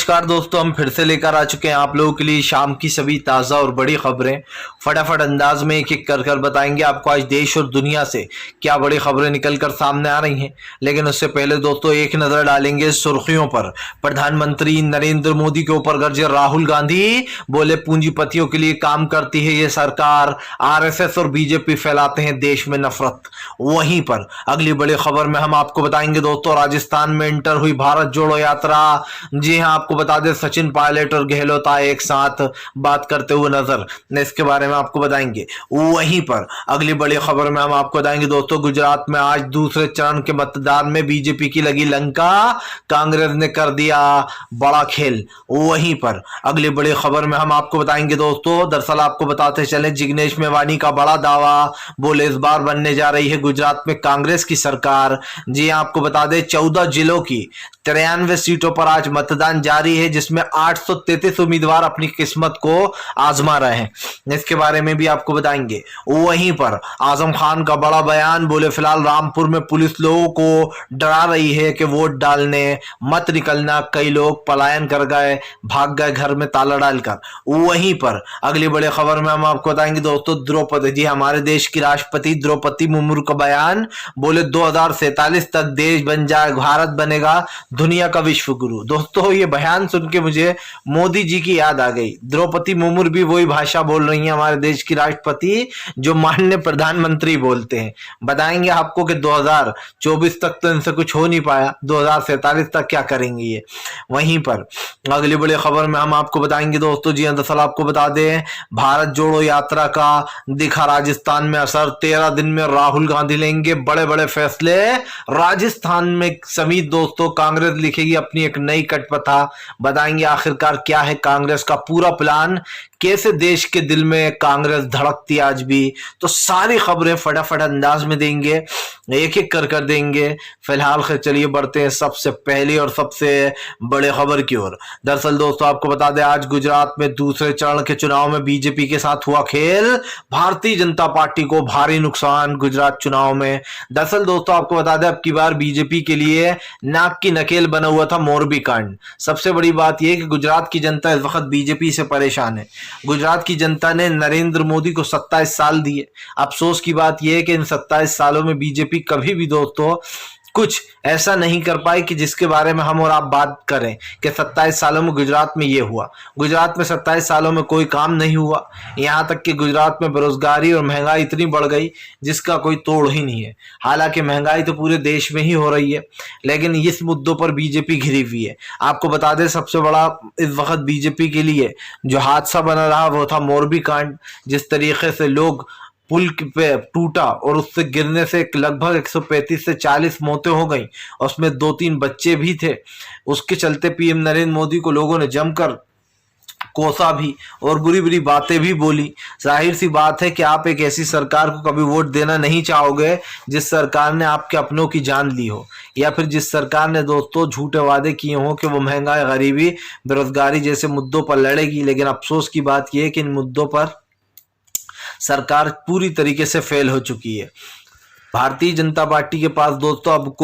नमस्कार दोस्तों, हम फिर से लेकर आ चुके हैं आप लोगों के लिए शाम की सभी ताज़ा और बड़ी खबरें। फटाफट अंदाज में एक एक कर बताएंगे आपको आज देश और दुनिया से क्या बड़ी खबरें निकल कर सामने आ रही हैं। लेकिन उससे पहले दोस्तों एक नज़र डालेंगे सुर्खियों पर। प्रधानमंत्री नरेंद्र मोदी के ऊपर गरजे राहुल गांधी, बोले पूंजीपतियों के लिए काम करती है ये सरकार, आरएसएस और बीजेपी फैलाते हैं देश में नफरत। वहीं पर अगली बड़ी खबर में हम आपको बताएंगे दोस्तों, राजस्थान में इंटर हुई भारत जोड़ो यात्रा। जी हां, आपको बता दें सचिन पायलट और गहलोत आए एक साथ बात करते हुए नजर, इसके बारे में आपको बताएंगे। वहीं पर अगली बड़ी खबर में हम आपको बताएंगे दोस्तों, गुजरात में आज दूसरे चरण के मतदान में बीजेपी की लगी लंका, कांग्रेस ने कर दिया बड़ा खेल। वहीं पर अगली बड़ी खबर में हम आपको बताएंगे दोस्तों, दरअसल आपको बताते चले जिग्नेश मेवानी का बड़ा दावा, बोले इस बार बनने जा रही है गुजरात में कांग्रेस की सरकार। जी आपको बता दें 14 जिलों की 93 सीटों पर आज मतदान जारी है, जिसमें 833 उम्मीदवार अपनी किस्मत को आजमा रहे हैं, इसके बारे में भी आपको बताएंगे। वहीं पर आजम खान का बड़ा बयान, बोले फिलहाल रामपुर में पुलिस लोगों को डरा रही है कि वोट डालने मत निकलना, कई लोग पलायन कर गए, भाग गए घर में ताला डालकर। वहीं पर अगली बड़ी खबर में हम आपको बताएंगे दोस्तों, द्रौपदी जी हमारे देश की राष्ट्रपति द्रौपदी मुर्मू का बयान, बोले 2047 तक देश बन जाए, भारत बनेगा दुनिया का विश्व गुरु। दोस्तों ये बयान सुन के मुझे मोदी जी की याद आ गई। द्रौपदी मुर्मू भी वही भाषा बोल रही हैं हमारे देश की राष्ट्रपति जो माननीय प्रधानमंत्री बोलते हैं। बताएंगे आपको कि 2024 तक तो इनसे कुछ हो नहीं पाया, 2047 तक क्या करेंगे ये। वहीं पर अगली बड़ी खबर में हम आपको बताएंगे दोस्तों, जी दरअसल आपको बता दें भारत जोड़ो यात्रा का दिखा राजस्थान में असर, 13 दिन में राहुल गांधी लेंगे बड़े बड़े फैसले राजस्थान में समेत। दोस्तों कांग्रेस लिखेगी अपनी एक नई कटकथा, बताएंगे आखिरकार क्या है कांग्रेस का पूरा प्लान, कैसे देश के दिल में कांग्रेस धड़कती आज भी। तो सारी खबरें फटाफट अंदाज में देंगे, एक एक कर देंगे। फिलहाल चलिए बढ़ते हैं सबसे पहली और सबसे बड़े खबर की ओर। दरअसल दोस्तों आपको बता दें आज गुजरात में दूसरे चरण के चुनाव में बीजेपी के साथ हुआ खेल, भारतीय जनता पार्टी को भारी नुकसान गुजरात चुनाव में। दरअसल दोस्तों आपको बता दें अब की बार बीजेपी के लिए नाक की नकेल बना हुआ था मोरबी कांड। सबसे बड़ी बात यह कि गुजरात की जनता इस वक्त बीजेपी से परेशान है। गुजरात की जनता ने नरेंद्र मोदी को 27 साल दिए। अफसोस की बात यह है कि इन 27 सालों में बीजेपी कभी भी दोस्तों कुछ ऐसा नहीं कर पाई कि जिसके बारे में हम और आप बात करें कि 27 सालों में गुजरात में ये हुआ। गुजरात में 27 सालों में कोई काम नहीं हुआ, यहाँ तक कि गुजरात में बेरोजगारी और महंगाई इतनी बढ़ गई जिसका कोई तोड़ ही नहीं है। हालांकि महंगाई तो पूरे देश में ही हो रही है, लेकिन इस मुद्दों पर बीजेपी घिरी हुई है। आपको बता दें सबसे बड़ा इस वक्त बीजेपी के लिए जो हादसा बना रहा वो था मोरबी कांड। जिस तरीके से लोग पुल पे टूटा और उससे गिरने से लगभग 135 से 40 मौतें हो गई, उसमें 2-3 बच्चे भी थे। उसके चलते पीएम नरेंद्र मोदी को लोगों ने जमकर कोसा भी और बुरी बुरी बातें भी बोली। जाहिर सी बात है कि आप एक ऐसी सरकार को कभी वोट देना नहीं चाहोगे जिस सरकार ने आपके अपनों की जान ली हो, या फिर जिस सरकार ने दोस्तों झूठे वादे किए हों कि वो महंगाई, गरीबी, बेरोजगारी जैसे मुद्दों पर लड़ेगी। लेकिन अफसोस की बात यह है कि इन मुद्दों पर सरकार पूरी तरीके से फेल हो चुकी है। भारतीय जनता पार्टी के पास दोस्तों अब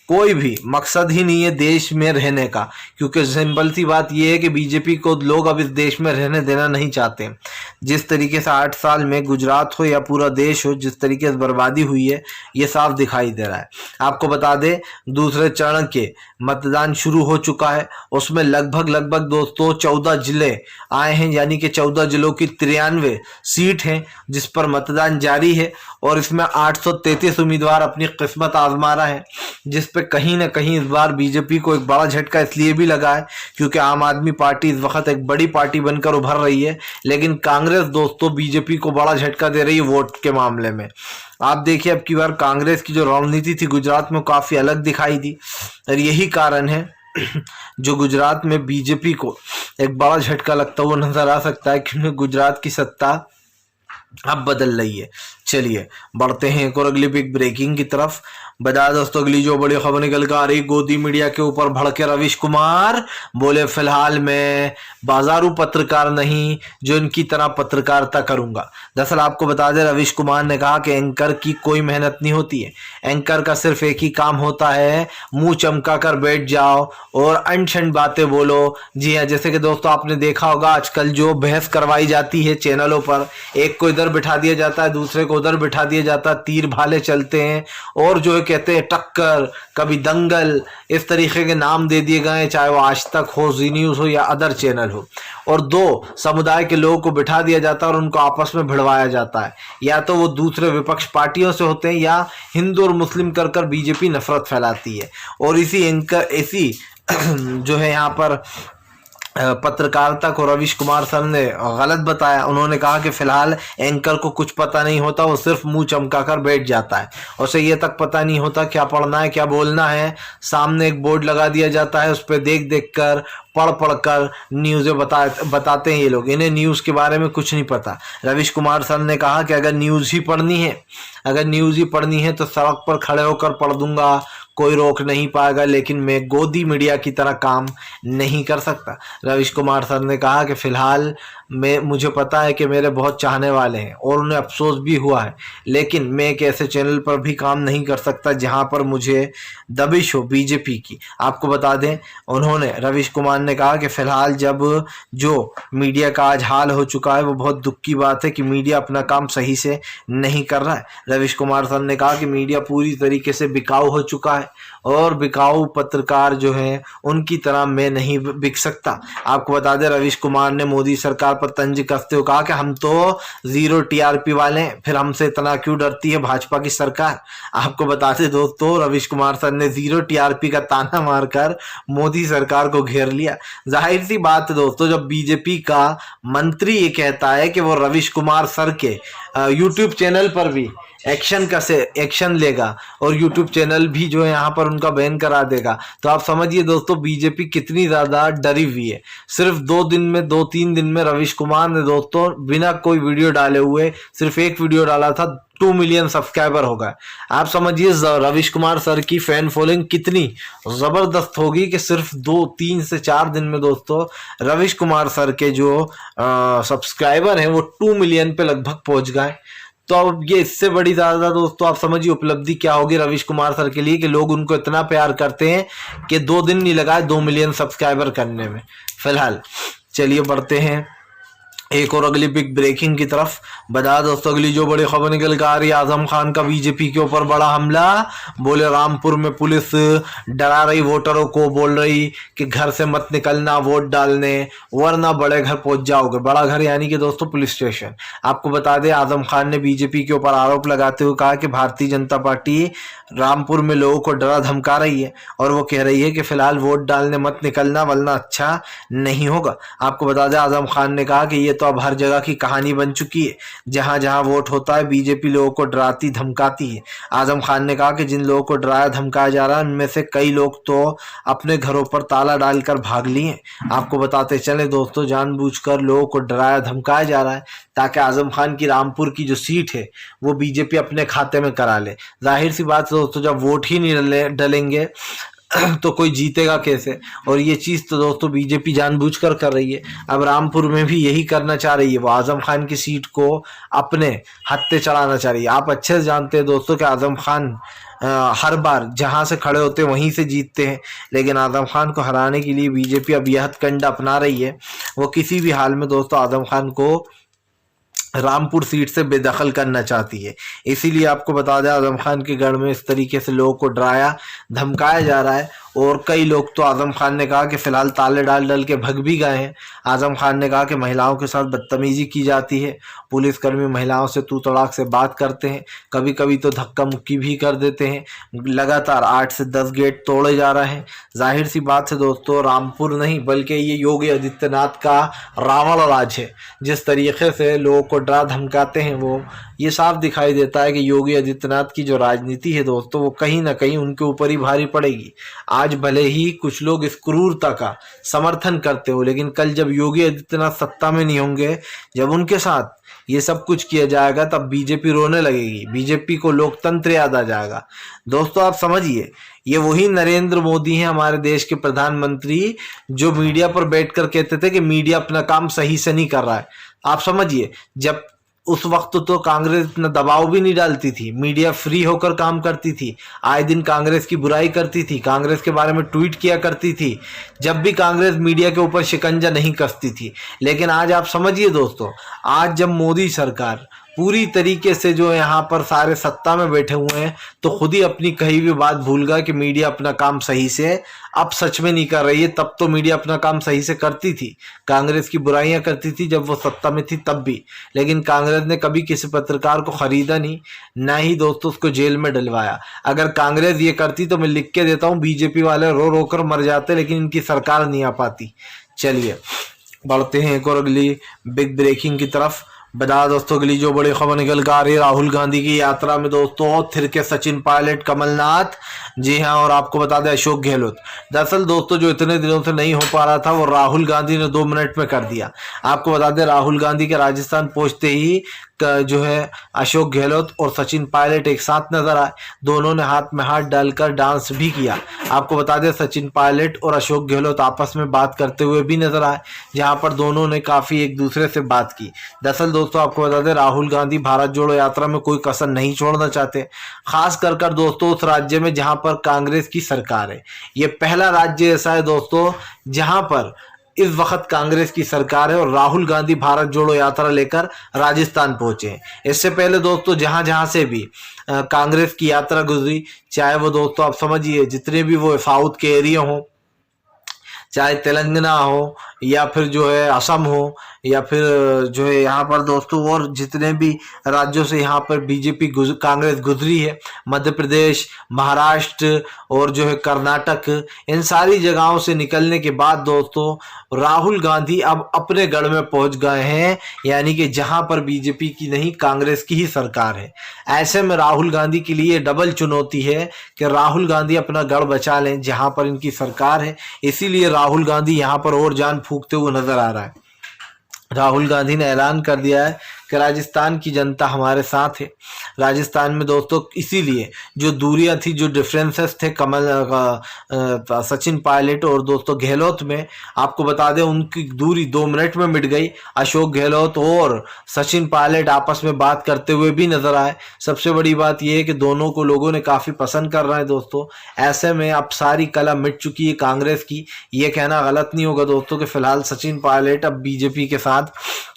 कोई भी मकसद ही नहीं है देश में रहने का, क्योंकि सिंपल सी बात यह है कि बीजेपी को लोग अब इस देश में रहने देना नहीं चाहते। जिस तरीके से 8 साल में गुजरात हो या पूरा देश हो, जिस तरीके से बर्बादी हुई है ये साफ दिखाई दे रहा है। आपको बता दें दूसरे चरण के मतदान शुरू हो चुका है, उसमें लगभग दोस्तों 14 जिले आए हैं, यानी कि 14 जिलों की 93 सीट हैं जिस पर मतदान जारी है, और इसमें 833 उम्मीदवार अपनी किस्मत आजमा रहे हैं, जिस पे कहीं ना कहीं इस बार बीजेपी को एक बड़ा झटका इसलिए भी लगा है क्योंकि आम आदमी पार्टी इस वक्त एक बड़ी पार्टी बनकर उभर रही है, लेकिन कांग्रेस दोस्तों बीजेपी को बड़ा झटका दे रही है वोट के मामले में। आप देखिए अब की बार कांग्रेस की जो रणनीति थी गुजरात में काफी अलग दिखाई दी, और यही कारण है जो गुजरात में बीजेपी को एक बड़ा झटका लगता हुआ नजर आ सकता है, क्योंकि गुजरात की सत्ता अब बदल रही है। चलिए बढ़ते हैं एक और अगली बिग ब्रेकिंग की तरफ। बता दोस्तों अगली जो बड़ी खबर निकल कर आ रही, गोदी मीडिया के ऊपर भड़के रवीश कुमार, बोले फिलहाल मैं बाजारू पत्रकार नहीं, जो इनकी तरह पत्रकारिता करूंगा। दरअसल आपको बता दें रवीश कुमार ने कहा कि एंकर की कोई मेहनत नहीं होती है, एंकर का सिर्फ एक ही काम होता है, मुंह चमका कर बैठ जाओ और अनशन बातें बोलो। जी हाँ, जैसे कि दोस्तों आपने देखा होगा आजकल जो बहस करवाई जाती है चैनलों पर, एक को इधर बिठा दिया जाता है, दूसरे को उधर बिठा दिया जाता है, तीर भाले चलते हैं और जो है कहते हैं टक्कर, कभी दंगल, इस तरीके के नाम दे दिए गए, चाहे वो आज तक हो, जी न्यूज़ हो या अदर चैनल हो, और दो समुदाय के लोगों को बिठा दिया जाता है और उनको आपस में भिड़वाया जाता है। या तो वो दूसरे विपक्ष पार्टियों से होते हैं या हिंदू और मुस्लिम कर कर बीजेपी नफरत फैलाती है। और इसी एंकर ऐसी जो है यहाँ पर पत्रकारिता को रवीश कुमार सर ने गलत बताया। उन्होंने कहा कि फिलहाल एंकर को कुछ पता नहीं होता, वो सिर्फ मुंह चमका कर बैठ जाता है, उसे ये तक पता नहीं होता क्या पढ़ना है क्या बोलना है। सामने एक बोर्ड लगा दिया जाता है, उस पर देख देख कर पढ़ कर न्यूज़ें बताते हैं ये लोग, इन्हें न्यूज़ के बारे में कुछ नहीं पता। रवीश कुमार सर ने कहा कि अगर न्यूज़ ही पढ़नी है तो सड़क पर खड़े होकर पढ़ दूंगा, कोई रोक नहीं पाएगा, लेकिन मैं गोदी मीडिया की तरह काम नहीं कर सकता। रवीश कुमार सर ने कहा कि फिलहाल मुझे पता है कि मेरे बहुत चाहने वाले हैं और उन्हें अफसोस भी हुआ है, लेकिन मैं एक ऐसे चैनल पर भी काम नहीं कर सकता जहां पर मुझे दबिश हो बीजेपी की। आपको बता दें उन्होंने रवीश कुमार ने कहा कि फिलहाल जब जो मीडिया का आज हाल हो चुका है वो बहुत दुख की बात है कि मीडिया अपना काम सही से नहीं कर रहा है। रवीश कुमार सर ने कहा कि मीडिया पूरी तरीके से बिकाऊ हो चुका है और बिकाऊ पत्रकार जो हैं उनकी तरह मैं नहीं बिक सकता। आपको बता दें रवीश कुमार ने मोदी सरकार पर तंज कसते हुए कहा कि हम तो जीरो टीआरपी वाले हैं, फिर हमसे इतना क्यों डरती है भाजपा की सरकार। आपको बता दें दोस्तों रवीश कुमार सर ने जीरो टीआरपी का ताना मारकर मोदी सरकार को घेर लिया। जाहिर सी बात है दोस्तों, जब बीजेपी का मंत्री ये कहता है कि वो रवीश कुमार सर के यूट्यूब चैनल पर भी एक्शन लेगा और यूट्यूब चैनल भी जो है यहाँ पर उनका बैन करा देगा, तो आप समझिए दोस्तों बीजेपी कितनी ज़्यादा डरी हुई है। सिर्फ 2-3 दिन में रवीश कुमार ने दोस्तों बिना कोई वीडियो डाले हुए सिर्फ एक वीडियो डाला था, 2 मिलियन सब्सक्राइबर हो गए। आप समझिए रवीश कुमार सर की फैन फॉलोइंग कितनी ज़बरदस्त होगी कि सिर्फ 2-3 से 4 दिन में दोस्तों रवीश कुमार सर के जो सब्सक्राइबर हैं वो 2 मिलियन पे लगभग पहुंच गए। तो अब ये इससे बड़ी ज़्यादा दोस्तों आप समझिए उपलब्धि क्या होगी रवीश कुमार सर के लिए कि लोग उनको इतना प्यार करते हैं कि 2 दिन नहीं लगाए 2 मिलियन सब्सक्राइबर करने में। फिलहाल चलिए बढ़ते हैं एक और अगली बिग ब्रेकिंग की तरफ। बता दोस्तों अगली जो बड़ी खबर निकल कर आ रही है, आजम खान का बीजेपी के ऊपर बड़ा हमला। बोले रामपुर में पुलिस डरा रही वोटरों को, बोल रही कि घर से मत निकलना वोट डालने वरना बड़े घर पहुंच जाओगे। बड़ा घर यानी कि दोस्तों पुलिस स्टेशन। आपको बता दें आजम खान ने बीजेपी के ऊपर आरोप लगाते हुए कहा कि भारतीय जनता पार्टी रामपुर में लोगों को डरा धमका रही है और वो कह रही है कि फिलहाल वोट डालने मत निकलना वरना अच्छा नहीं होगा। आपको बता दें आजम खान ने कहा कि ये तो अब हर जगह की कहानी बन चुकी है, जहां जहां वोट होता है बीजेपी लोगों को डराती धमकाती है। आजम खान ने कहा कि जिन लोगों को डराया धमकाया जा रहा है उनमें से कई लोग तो अपने घरों पर ताला डालकर भाग लिए। आपको बताते चले दोस्तों जानबूझकर लोगों को डराया धमकाया जा रहा है ताकि आजम खान की रामपुर की जो सीट है वो बीजेपी अपने खाते में करा ले। जाहिर सी बात दोस्तों जब वोट ही नहीं डलेंगे तो कोई जीतेगा कैसे। और ये चीज़ तो दोस्तों बीजेपी जानबूझकर कर रही है। अब रामपुर में भी यही करना चाह रही है, वो आजम खान की सीट को अपने हत्थे चढ़ाना चाह रही है। आप अच्छे से जानते हैं दोस्तों कि आजम खान हर बार जहां से खड़े होते हैं वहीं से जीतते हैं, लेकिन आजम खान को हराने के लिए बीजेपी अब यह हथकंडा अपना रही है। वो किसी भी हाल में दोस्तों आजम खान को रामपुर सीट से बेदखल करना चाहती है। इसीलिए आपको बता दें आजम खान के गढ़ में इस तरीके से लोगों को डराया धमकाया जा रहा है। और कई लोग तो आजम खान ने कहा कि फिलहाल ताले डाल के भग भी गए हैं। आजम खान ने कहा कि महिलाओं के साथ बदतमीजी की जाती है, पुलिसकर्मी महिलाओं से तू तड़ाक से बात करते हैं, कभी कभी तो धक्का मुक्की भी कर देते हैं। लगातार 8 से 10 गेट तोड़े जा रहे हैं। जाहिर सी बात है दोस्तों रामपुर नहीं बल्कि ये योगी आदित्यनाथ का रावण राज है। जिस तरीके से लोगों को डरा धमकाते हैं वो, ये साफ दिखाई देता है कि योगी आदित्यनाथ की जो राजनीति है दोस्तों वो कहीं ना कहीं उनके ऊपर ही भारी पड़ेगी। आज भले ही कुछ लोग इस क्रूरता का समर्थन करते हो, लेकिन कल जब योगी आदित्यनाथ सत्ता में नहीं होंगे, जब उनके साथ ये सब कुछ किया जाएगा, तब बीजेपी रोने लगेगी, बीजेपी को लोकतंत्र याद आ जाएगा। दोस्तों आप समझिए, ये वही नरेंद्र मोदी हैं हमारे देश के प्रधानमंत्री, जो मीडिया पर बैठकर कहते थे कि मीडिया अपना काम सही से नहीं कर रहा है। आप समझिए, जब उस वक्त तो कांग्रेस इतना दबाव भी नहीं डालती थी, मीडिया फ्री होकर काम करती थी, आए दिन कांग्रेस की बुराई करती थी, कांग्रेस के बारे में ट्वीट किया करती थी, जब भी कांग्रेस मीडिया के ऊपर शिकंजा नहीं कसती थी। लेकिन आज आप समझिए दोस्तों, आज जब मोदी सरकार पूरी तरीके से जो यहाँ पर सारे सत्ता में बैठे हुए हैं, तो खुद ही अपनी कही हुई बात भूल गए कि मीडिया अपना काम सही से अब सच में नहीं कर रही है। तब तो मीडिया अपना काम सही से करती थी, कांग्रेस की बुराइयां करती थी जब वो सत्ता में थी तब भी, लेकिन कांग्रेस ने कभी किसी पत्रकार को खरीदा नहीं, ना ही दोस्तों उसको जेल में डलवाया। अगर कांग्रेस ये करती तो मैं लिख के देता हूँ, बीजेपी वाले रो रो कर मर जाते, लेकिन इनकी सरकार नहीं आ पाती। चलिए बढ़ते हैं एक और अगली बिग ब्रेकिंग की तरफ। बता दोस्तों अगली जो बड़ी खबर निकल कर आ रही है, राहुल गांधी की यात्रा में दोस्तों थिरके सचिन पायलट, कमलनाथ, जी हाँ, और आपको बता दें अशोक गहलोत। दरअसल दोस्तों जो इतने दिनों से नहीं हो पा रहा था वो राहुल गांधी ने 2 मिनट में कर दिया। आपको बता दें राहुल गांधी के राजस्थान पहुंचते ही जो है अशोक गहलोत और सचिन पायलट एक साथ नजर आए, दोनों ने हाथ में हाथ डालकर डांस भी किया। आपको बता दें सचिन पायलट और अशोक गहलोत आपस में बात करते हुए भी नजर आए, जहां पर दोनों ने काफी एक दूसरे से बात की। दरअसल दोस्तों आपको बता दें राहुल गांधी भारत जोड़ो यात्रा में कोई कसर नहीं छोड़ना चाहते, खास कर दोस्तों उस राज्य में जहां पर कांग्रेस की सरकार है। ये पहला राज्य ऐसा है दोस्तों जहां पर इस वक्त कांग्रेस की सरकार है और राहुल गांधी भारत जोड़ो यात्रा लेकर राजस्थान पहुंचे हैं। इससे पहले दोस्तों जहां जहां से भी कांग्रेस की यात्रा गुजरी, चाहे वो दोस्तों आप समझिए जितने भी वो साउथ के एरिया हो, चाहे तेलंगाना हो या फिर जो है असम हो, या फिर जो है यहाँ पर दोस्तों और जितने भी राज्यों से यहाँ पर बीजेपी कांग्रेस गुजरी है, मध्य प्रदेश, महाराष्ट्र और जो है कर्नाटक, इन सारी जगहों से निकलने के बाद दोस्तों राहुल गांधी अब अपने गढ़ में पहुंच गए हैं, यानी कि जहां पर बीजेपी की नहीं कांग्रेस की ही सरकार है। ऐसे में राहुल गांधी के लिए डबल चुनौती है कि राहुल गांधी अपना गढ़ बचा लें जहां पर इनकी सरकार है। इसीलिए राहुल गांधी यहाँ पर और जान फूंकते हुए नजर आ रहा है। राहुल गांधी ने ऐलान कर दिया है कि राजस्थान की जनता हमारे साथ है। राजस्थान में दोस्तों इसीलिए जो दूरियां थी, जो डिफरेंसेस थे सचिन पायलट और दोस्तों गहलोत में, आपको बता दें उनकी दूरी 2 मिनट में मिट गई। अशोक गहलोत और सचिन पायलट आपस में बात करते हुए भी नजर आए। सबसे बड़ी बात यह है कि दोनों को लोगों ने काफ़ी पसंद कर रहे हैं दोस्तों। ऐसे में अब सारी कला मिट चुकी है कांग्रेस की। ये कहना गलत नहीं होगा दोस्तों कि फिलहाल सचिन पायलट अब बीजेपी के साथ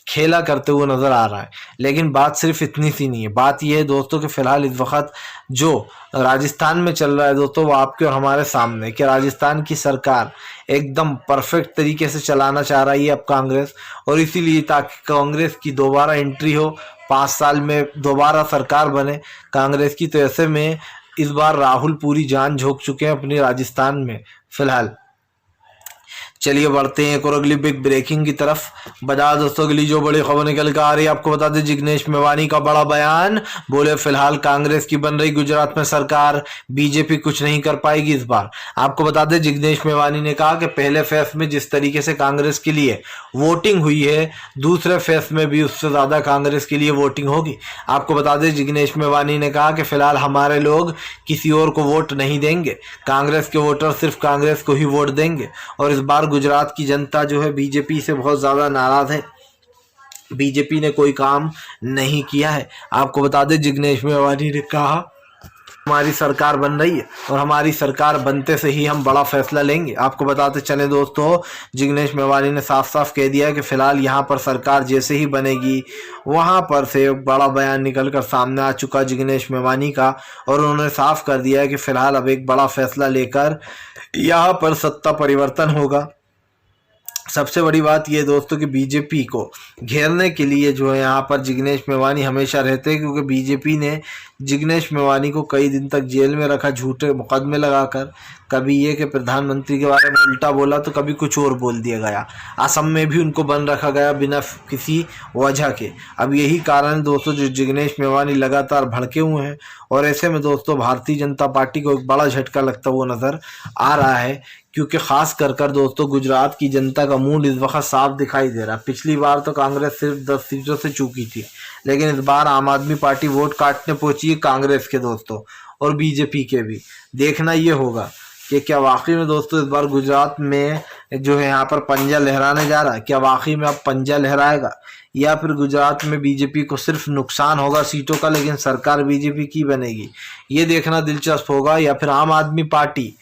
खेला करते हुए नजर आ रहा है, लेकिन बात सिर्फ इतनी सी नहीं है। बात यह है दोस्तों कि फिलहाल इस वक्त जो राजस्थान में चल रहा है दोस्तों वो आपके और हमारे सामने कि राजस्थान की सरकार एकदम परफेक्ट तरीके से चलाना चाह रही है अब कांग्रेस, और इसीलिए ताकि कांग्रेस की दोबारा एंट्री हो, 5 साल में दोबारा सरकार बने कांग्रेस की। तो ऐसे में इस बार राहुल पूरी जान झोंक चुके हैं अपनी राजस्थान में फिलहाल। चलिए बढ़ते हैं एक और अगली बिग ब्रेकिंग की तरफ। बता दोस्तों अगली जो बड़ी खबर निकल कर आ रही है, आपको बता दें जिग्नेश मेवानी का बड़ा बयान, बोले फिलहाल कांग्रेस की बन रही गुजरात में सरकार, बीजेपी कुछ नहीं कर पाएगी इस बार। आपको बता दें जिग्नेश मेवानी ने कहा कि पहले फेज में जिस तरीके से कांग्रेस के लिए वोटिंग हुई है, दूसरे फेज में भी उससे ज्यादा कांग्रेस के लिए वोटिंग होगी। आपको बता दें जिग्नेश मेवानी ने कहा कि फिलहाल हमारे लोग किसी और को वोट नहीं देंगे, कांग्रेस के वोटर सिर्फ कांग्रेस को ही वोट देंगे। और इस बार गुजरात की जनता जो है बीजेपी से बहुत ज़्यादा नाराज़ है, बीजेपी ने कोई काम नहीं किया है। आपको बता दें जिग्नेश मेवानी ने कहा हमारी सरकार बन रही है और हमारी सरकार बनते से ही हम बड़ा फैसला लेंगे। आपको बताते चले दोस्तों जिग्नेश मेवानी ने साफ साफ कह दिया कि फिलहाल यहाँ पर सरकार जैसे ही बनेगी वहाँ पर से बड़ा बयान निकल कर सामने आ चुका जिग्नेश मेवानी का, और उन्होंने साफ कर दिया है कि फिलहाल अब एक बड़ा फैसला लेकर यहाँ पर सत्ता परिवर्तन होगा। सबसे बड़ी बात यह दोस्तों कि बीजेपी को घेरने के लिए जो है यहाँ पर जिग्नेश मेवानी हमेशा रहते हैं, क्योंकि बीजेपी ने जिग्नेश मेवानी को कई दिन तक जेल में रखा, झूठे मुकदमे लगाकर, कभी ये कि प्रधानमंत्री के बारे में उल्टा बोला तो कभी कुछ और बोल दिया गया। असम में भी उनको बंद रखा गया बिना किसी वजह के। अब यही कारण दोस्तों जो जिग्नेश मेवानी लगातार भड़के हुए हैं, और ऐसे में दोस्तों भारतीय जनता पार्टी को एक बड़ा झटका लगता हुआ नजर आ रहा है, क्योंकि खास कर दोस्तों गुजरात की जनता का मूड इस वक्त साफ दिखाई दे रहा है। पिछली बार तो कांग्रेस सिर्फ 10 सीटों से चूकी थी, लेकिन इस बार आम आदमी पार्टी वोट काटने पहुंची है कांग्रेस के दोस्तों और बीजेपी के भी। देखना ये होगा कि क्या वाकई में दोस्तों इस बार गुजरात में जो है यहाँ पर पंजा लहराने जा रहा है, क्या वाकई में अब पंजा लहराएगा, या फिर गुजरात में बीजेपी को सिर्फ नुकसान होगा सीटों का लेकिन सरकार बीजेपी की बनेगी, ये देखना दिलचस्प होगा। या फिर आम आदमी पार्टी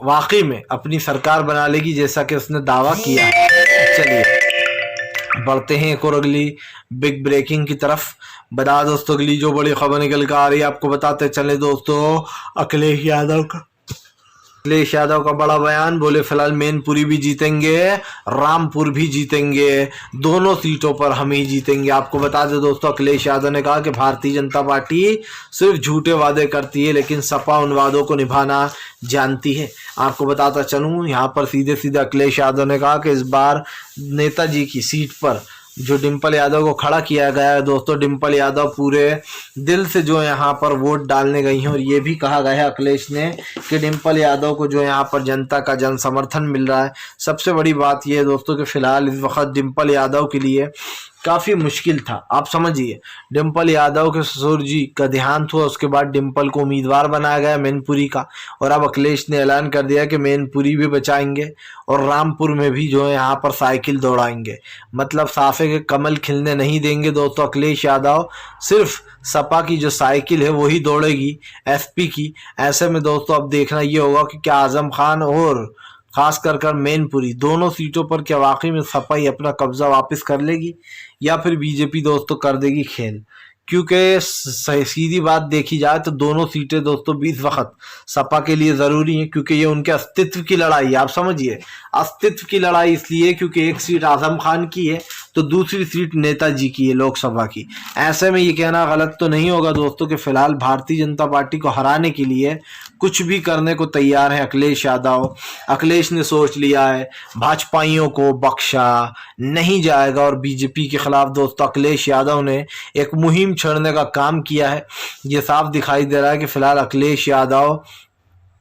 वाकई में अपनी सरकार बना लेगी जैसा कि उसने दावा किया है। चलिए बढ़ते हैं एक और अगली बिग ब्रेकिंग की तरफ। बता दोस्तों अगली जो बड़ी खबर निकल कर आ रही है आपको बताते चले दोस्तों, अखिलेश यादव का बड़ा बयान। बोले फिलहाल मैनपुरी भी जीतेंगे, रामपुर भी जीतेंगे, दोनों सीटों पर हम ही जीतेंगे। आपको बता दें दोस्तों अखिलेश यादव ने कहा कि भारतीय जनता पार्टी सिर्फ झूठे वादे करती है लेकिन सपा उन वादों को निभाना जानती है। आपको बताता चलूं यहाँ पर सीधे सीधे अखिलेश यादव ने कहा कि इस बार नेताजी की सीट पर जो डिम्पल यादव को खड़ा किया गया है दोस्तों, डिम्पल यादव पूरे दिल से जो यहाँ पर वोट डालने गई हैं। और ये भी कहा गया है अखिलेश ने कि डिम्पल यादव को जो यहाँ पर जनता का जन समर्थन मिल रहा है। सबसे बड़ी बात यह है दोस्तों कि फिलहाल इस वक्त डिम्पल यादव के लिए काफ़ी मुश्किल था। आप समझिए डिम्पल यादव के ससुर जी का देहांत हुआ, उसके बाद डिम्पल को उम्मीदवार बनाया गया मैनपुरी का, और अब अखिलेश ने ऐलान कर दिया कि मैनपुरी भी बचाएंगे और रामपुर में भी जो है यहाँ पर साइकिल दौड़ाएंगे। मतलब साफे के कमल खिलने नहीं देंगे दोस्तों अखिलेश यादव, सिर्फ सपा की जो साइकिल है वही दौड़ेगी एसपी की। ऐसे में दोस्तों अब देखना ये होगा कि क्या आजम खान और खास कर मैनपुरी दोनों सीटों पर क्या वाकई में सपा ही अपना कब्जा वापस कर लेगी या फिर बीजेपी दोस्तों कर देगी खेल। क्योंकि सीधी बात देखी जाए तो दोनों सीटें दोस्तों 20 वक्त सपा के लिए ज़रूरी हैं, क्योंकि ये उनके अस्तित्व की लड़ाई है। आप समझिए अस्तित्व की लड़ाई इसलिए क्योंकि एक सीट आजम खान की है तो दूसरी सीट नेताजी की है लोकसभा की। ऐसे में ये कहना गलत तो नहीं होगा दोस्तों कि फिलहाल भारतीय जनता पार्टी को हराने के लिए कुछ भी करने को तैयार है अखिलेश यादव। अखिलेश ने सोच लिया है भाजपाइयों को बख्शा नहीं जाएगा, और बीजेपी के खिलाफ दोस्तों अखिलेश यादव ने एक मुहिम छेड़ने का काम किया है। ये साफ दिखाई दे रहा है कि फिलहाल अखिलेश यादव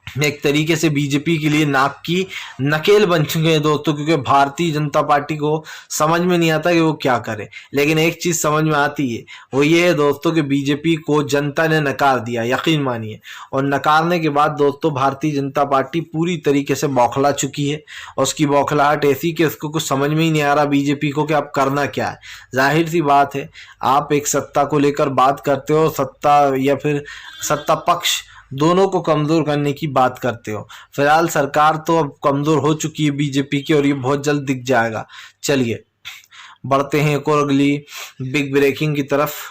एक तरीके से बीजेपी के लिए नाक की नकेल बन चुके हैं दोस्तों, क्योंकि भारतीय जनता पार्टी को समझ में नहीं आता कि वो क्या करे। लेकिन एक चीज समझ में आती है, वो ये है दोस्तों कि बीजेपी को जनता ने नकार दिया, यकीन मानिए। और नकारने के बाद दोस्तों भारतीय जनता पार्टी पूरी तरीके से बौखला चुकी है, और उसकी बौखलाहट ऐसी कि उसको कुछ समझ में ही नहीं आ रहा बीजेपी को कि अब करना क्या है। जाहिर सी बात है, आप एक सत्ता को लेकर बात करते हो, सत्ता या फिर सत्ता पक्ष दोनों को कमज़ोर करने की बात करते हो। फिलहाल सरकार तो अब कमज़ोर हो चुकी है बीजेपी की, और ये बहुत जल्द दिख जाएगा। चलिए बढ़ते हैं एक और अगली बिग ब्रेकिंग की तरफ।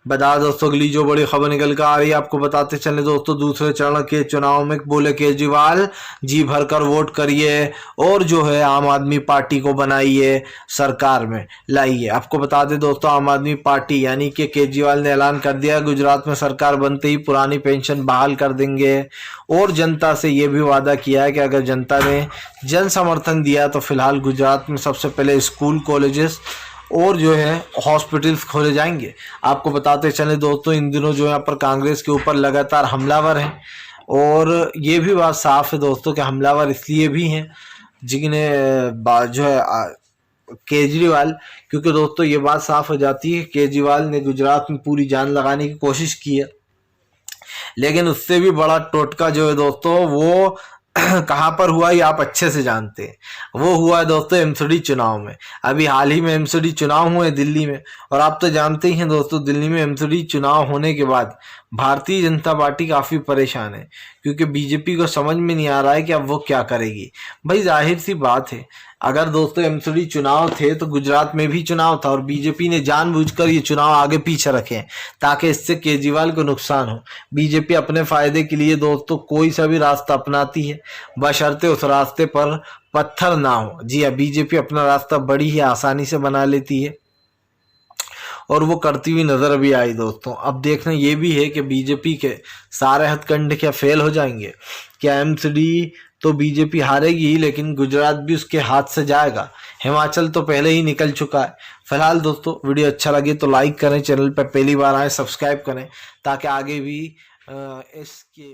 बता दोस्तों अगली जो बड़ी खबर निकल कर आ रही है आपको बताते चले दोस्तों, दूसरे चरण के चुनाव में बोले केजरीवाल जी भरकर वोट करिए और जो है आम आदमी पार्टी को बनाइए, सरकार में लाइए। आपको बता दें दोस्तों आम आदमी पार्टी यानी कि केजरीवाल ने ऐलान कर दिया गुजरात में सरकार बनते ही पुरानी पेंशन बहाल कर देंगे, और जनता से ये भी वादा किया है कि अगर जनता ने जन समर्थन दिया तो फिलहाल गुजरात में सबसे पहले स्कूल कॉलेजेस और जो है हॉस्पिटल्स खोले जाएंगे। आपको बताते चले दोस्तों इन दिनों जो यहाँ पर कांग्रेस के ऊपर लगातार हमलावर हैं, और ये भी बात साफ है दोस्तों कि हमलावर इसलिए भी हैं जिन्हें जो है केजरीवाल, क्योंकि दोस्तों ये बात साफ हो जाती है केजरीवाल ने गुजरात में पूरी जान लगाने की कोशिश की है, लेकिन उससे भी बड़ा टोटका जो है दोस्तों वो कहाँ पर हुआ ये आप अच्छे से जानते हैं। वो हुआ है दोस्तों एमसीडी चुनाव में। अभी हाल ही में एमसीडी चुनाव हुए दिल्ली में, और आप तो जानते ही हैं दोस्तों दिल्ली में एमसीडी चुनाव होने के बाद भारतीय जनता पार्टी काफ़ी परेशान है, क्योंकि बीजेपी को समझ में नहीं आ रहा है कि अब वो क्या करेगी। भाई जाहिर सी बात है, अगर दोस्तों एमसीडी चुनाव थे तो गुजरात में भी चुनाव था, और बीजेपी ने जानबूझकर ये चुनाव आगे पीछे रखे हैं ताकि इससे केजरीवाल को नुकसान हो। बीजेपी अपने फायदे के लिए दोस्तों कोई सा भी रास्ता अपनाती है, बशर्ते उस रास्ते पर पत्थर ना हो। जी हाँ, बीजेपी अपना रास्ता बड़ी ही आसानी से बना लेती है, और वो करती हुई नजर भी आई दोस्तों। अब देखना ये भी है कि बीजेपी के सारे हथकंडे क्या फेल हो जाएंगे, क्या एमसीडी तो बीजेपी हारेगी ही लेकिन गुजरात भी उसके हाथ से जाएगा, हिमाचल तो पहले ही निकल चुका है। फिलहाल दोस्तों वीडियो अच्छा लगे तो लाइक करें, चैनल पर पहली बार आए सब्सक्राइब करें ताकि आगे भी इसके